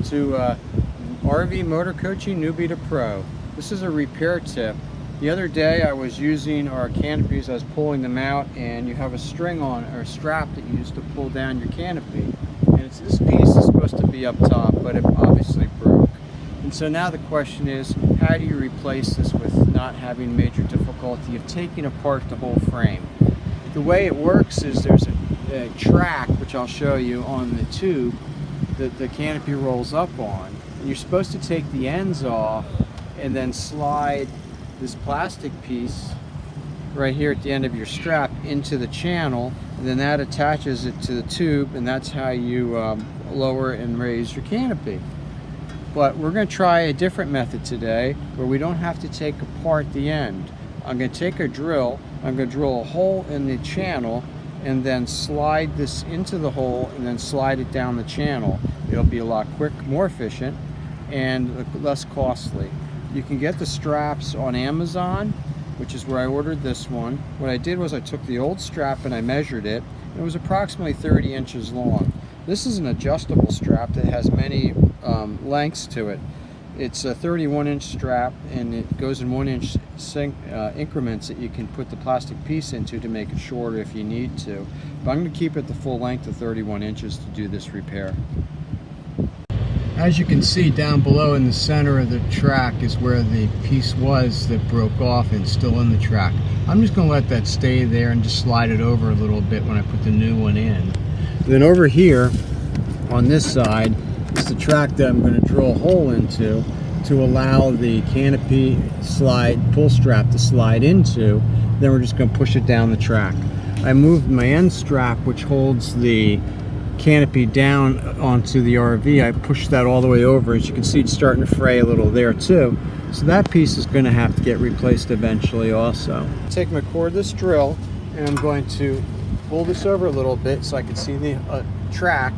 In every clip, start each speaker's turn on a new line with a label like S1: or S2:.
S1: welcome to RV Motor Coaching Newbie to Pro. This is a repair tip. The other day I was using our canopies, I was pulling them out, and you have a string on, or a strap that you use to pull down your canopy. And this piece is supposed to be up top, but it obviously broke. And so now the question is, how do you replace this with not having major difficulty of taking apart the whole frame? The way it works is there's a track, which I'll show you, on the tube that the canopy rolls up on. And you're supposed to take the ends off and then slide this plastic piece right here at the end of your strap into the channel, and then that attaches it to the tube, and that's how you lower and raise your canopy. But we're going to try a different method today where we don't have to take apart the end. I'm going to take a drill, I'm going to drill a hole in the channel and then slide this into the hole and then slide it down the channel. It'll be a lot quicker, more efficient, and less costly. You can get the straps on Amazon, which is where I ordered this one. What I did was I took the old strap and I measured it. It was approximately 30 inches long. This is an adjustable strap that has many lengths to it. It's a 31-inch strap, and it goes in 1-inch increments that you can put the plastic piece into to make it shorter if you need to. But I'm going to keep it the full length of 31 inches to do this repair. As you can see down below in the center of the track is where the piece was that broke off and still in the track. I'm just going to let that stay there and just slide it over a little bit when I put the new one in. Then over here on this side is the track that I'm going to drill a hole into to allow the canopy pull strap to slide into. Then we're just going to push it down the track. I moved my end strap, which holds the canopy down onto the RV. I pushed that all the way over. As you can see, it's starting to fray a little there too. So that piece is going to have to get replaced eventually also. Take my cordless drill and I'm going to pull this over a little bit so I can see the track,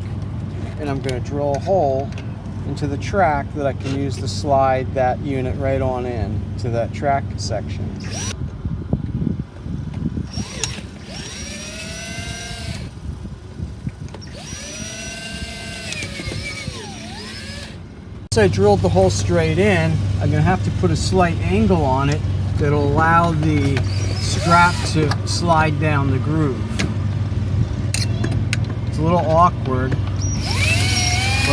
S1: and I'm going to drill a hole into the track that I can use to slide that unit right on in to that track section. Once I drilled the hole straight in, I'm going to have to put a slight angle on it that'll allow the strap to slide down the groove. It's a little awkward, but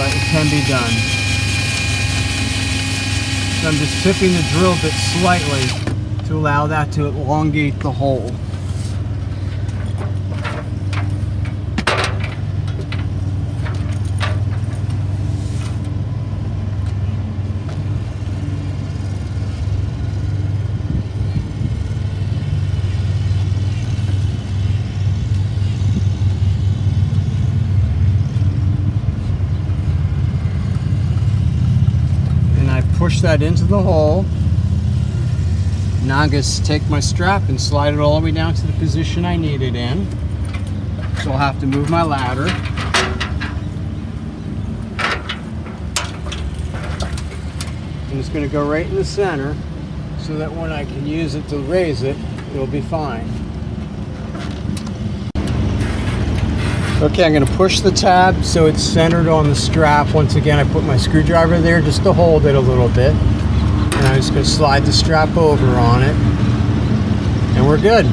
S1: it can be done. So I'm just tipping the drill bit slightly to allow that to elongate the hole. Push that into the hole. Now I'm going to take my strap and slide it all the way down to the position I need it in. So I'll have to move my ladder. And it's going to go right in the center so that when I can use it to raise it, it'll be fine. Okay, I'm going to push the tab so it's centered on the strap. Once again, I put my screwdriver there just to hold it a little bit. And I'm just going to slide the strap over on it. And we're good.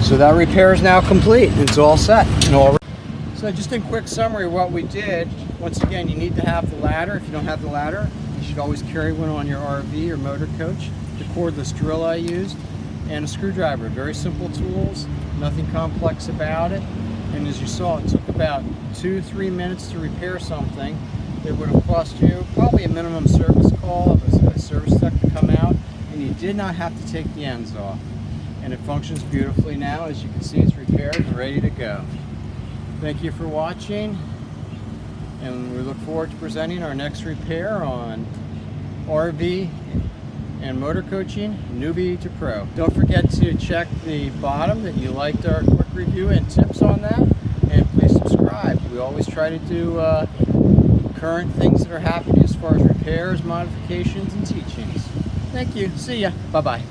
S1: So that repair is now complete. It's all set. So just in quick summary of what we did, once again, you need to have the ladder. If you don't have the ladder, you should always carry one on your RV or motor coach. The cordless drill I used, and a screwdriver. Very simple tools, nothing complex about it. And as you saw, it took about 2-3 minutes to repair something that would have cost you probably a minimum service call of a service tech to come out, and you did not have to take the ends off. And it functions beautifully now. As you can see, it's repaired and ready to go. Thank you for watching, and we look forward to presenting our next repair on RV and motor coaching Newbie to Pro. Don't forget to check the bottom that you liked our quick review and tips on that, and please subscribe. We always try to do current things that are happening as far as repairs, modifications, and teachings. Thank you. See ya. Bye-bye.